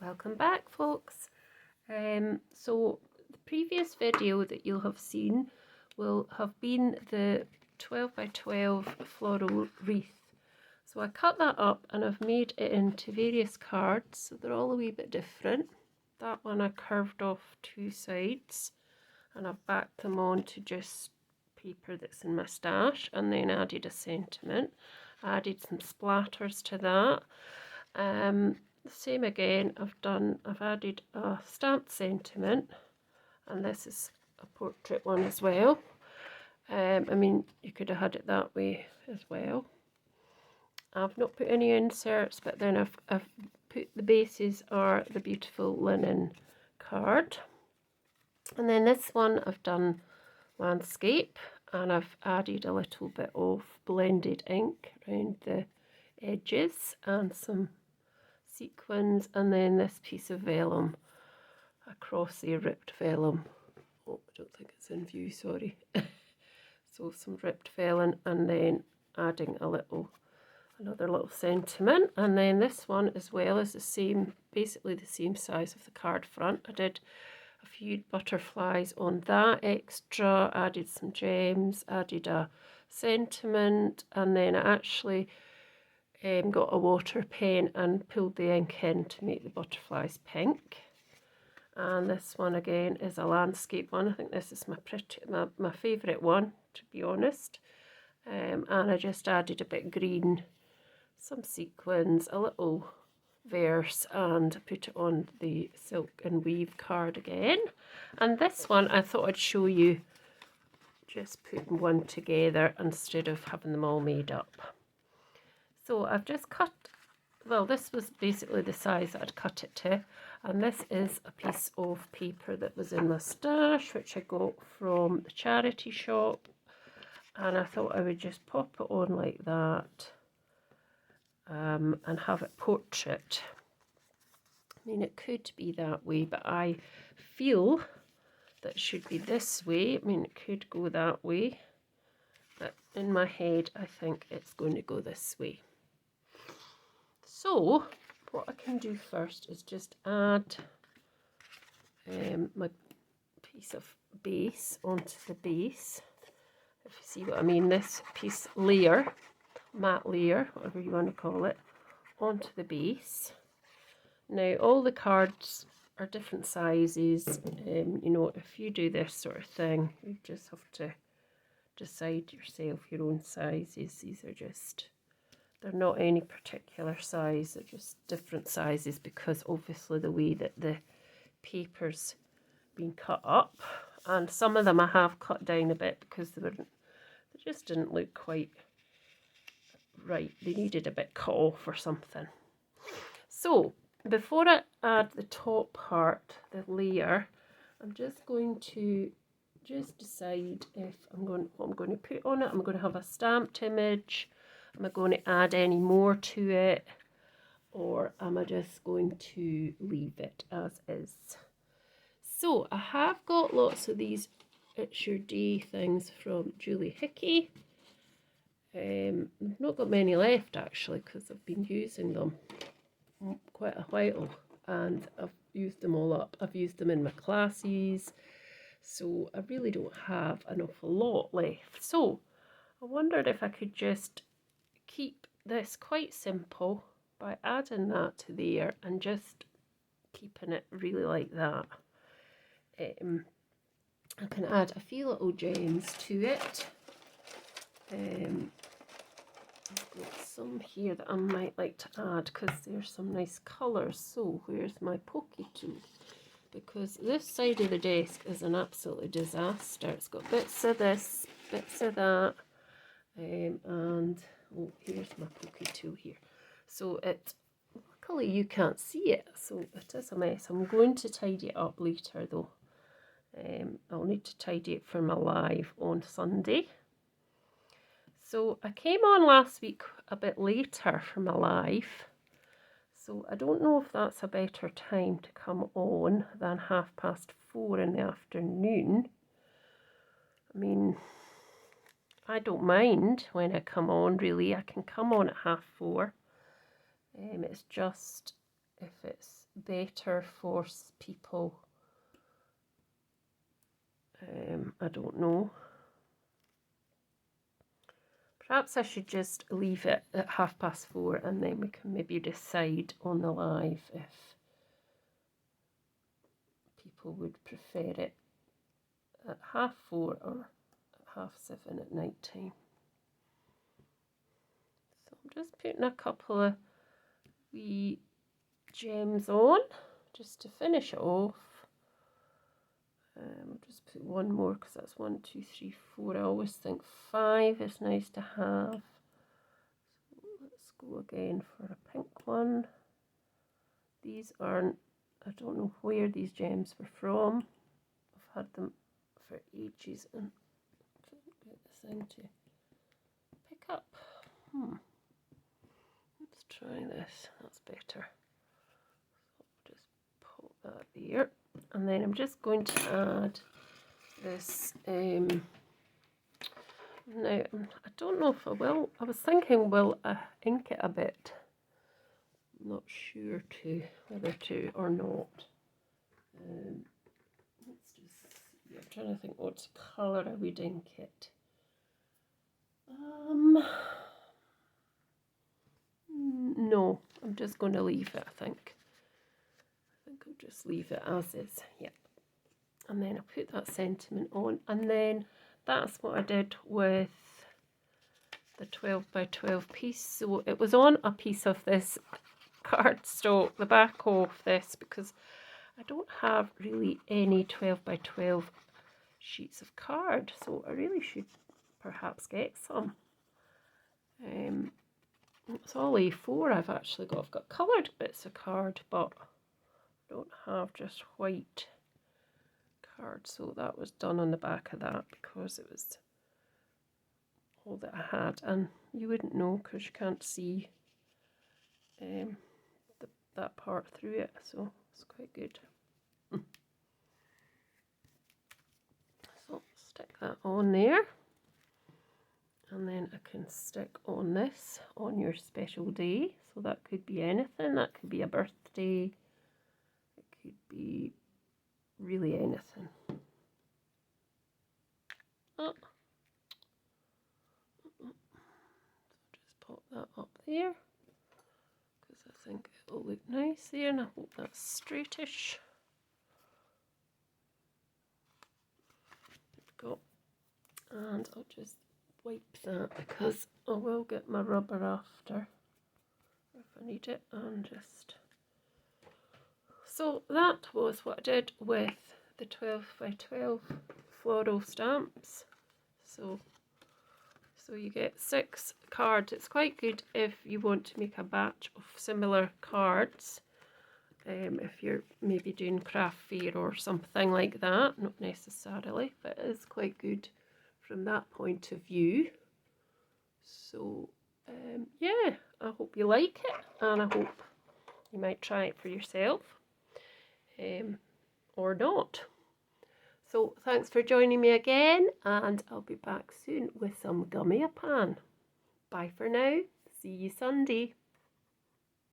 Welcome back, folks. So the previous video that you'll have seen will have been the 12 by 12 floral wreath. So I cut that up and I've made it into various cards, so they're all a wee bit different. That one I curved off two sides and I've backed them on to just paper that's in my stash, and then added a sentiment, added some splatters to that. The same again, I've added a stamped sentiment, and this is a portrait one as well. I mean, you could have had it that way as well. I've not put any inserts, but then I've put the bases are the beautiful linen card. And then this one I've done landscape, and I've added a little bit of blended ink around the edges and some sequins, and then this piece of vellum across the ripped vellum. Oh, I don't think it's in view, sorry. So some ripped vellum, and then adding another little sentiment. And then this one as well is the same, basically the same size of the card front. I did a few butterflies on that extra, added some gems, added a sentiment, and then I actually got a water pen and pulled the ink in to make the butterflies pink. And this one again is a landscape one. I think this is my favourite one, to be honest. And I just added a bit green, some sequins, a little verse, and put it on the silk and weave card again. And this one I thought I'd show you just putting one together instead of having them all made up. So I've just cut, well, this was basically the size that I'd cut it to, and this is a piece of paper that was in my stash, which I got from the charity shop, and I thought I would just pop it on like that, and have it portrait. I mean, it could be that way, but I feel that it should be this way. I mean, it could go that way, but in my head I think it's going to go this way. So what I can do first is just add my piece of base onto the base, if you see what I mean, this piece layer, matte layer, whatever you want to call it, onto the base. Now all the cards are different sizes. You know, if you do this sort of thing, you just have to decide yourself your own sizes. These are just, they're not any particular size, they're just different sizes because obviously the way that the paper's been cut up, and some of them I have cut down a bit because they just didn't look quite right. They needed a bit cut off or something. So before I add the top part, the layer, I'm just going to decide if what I'm going to put on it. I'm going to have a stamped image. Am I going to add any more to it, or am I just going to leave it as is? So I have got lots of these It's Your Day things from Julie Hickey. I've not got many left actually because I've been using them quite a while and I've used them all up. I've used them in my classes, so I really don't have an awful lot left. So I wondered if I could just keep this quite simple by adding that to there and just keeping it really like that. I can add a few little gems to it. I've got some here that I might like to add because there's some nice colours. So where's my pokey tool? Because this side of the desk is an absolute disaster. It's got bits of this, bits of that, and oh, here's my pokey tool here. So luckily you can't see it, so it is a mess. I'm going to tidy it up later though. I'll need to tidy it for my live on Sunday. So I came on last week a bit later for my live, so I don't know if that's a better time to come on than 4:30 in the afternoon. I mean, I don't mind when I come on, really. I can come on at 4:30. It's just if it's better for people. I don't know. Perhaps I should just leave it at 4:30 and then we can maybe decide on the live if people would prefer it at 4:30 or at 7:30 at night time. So I'm just putting a couple of wee gems on just to finish it off. I'll just put one more because that's 1, 2, 3, 4. I always think 5 is nice to have. So let's go again for a pink one. These aren't, I don't know where these gems were from. I've had them for ages and couldn't get this thing to pick up. Let's try this, that's better. So just pop that there. And then I'm just going to add this, now I don't know if I will, I was thinking will I ink it a bit, I'm not sure whether to or not. Let's just see, I'm trying to think what colour I would ink it. No, I'm just going to leave it, I think I'll just leave it as is, yeah. And then I'll put that sentiment on, and then that's what I did with the 12 by 12 piece. So it was on a piece of this cardstock, the back of this, because I don't have really any 12 by 12 sheets of card, so I really should perhaps get some. It's all A4 I've actually got. I've got coloured bits of card, but I don't have just white card, so that was done on the back of that because it was all that I had, and you wouldn't know because you can't see that part through it, so it's quite good. So stick that on there, and then I can stick on this on your special day. So that could be anything, that could be a birthday, it could be really anything. Oh. So just pop that up there because I think it'll look nice there, and I hope that's straightish. There we go. And I'll just wipe that because I will get my rubber after if I need it, and just... So that was what I did with the 12 by 12 floral stamps. So you get 6 cards. It's quite good if you want to make a batch of similar cards, if you're maybe doing craft fair or something like that, not necessarily, but it is quite good from that point of view. So yeah, I hope you like it, and I hope you might try it for yourself, or not. So thanks for joining me again, and I'll be back soon with some gummy pan. Bye for now. See you Sunday.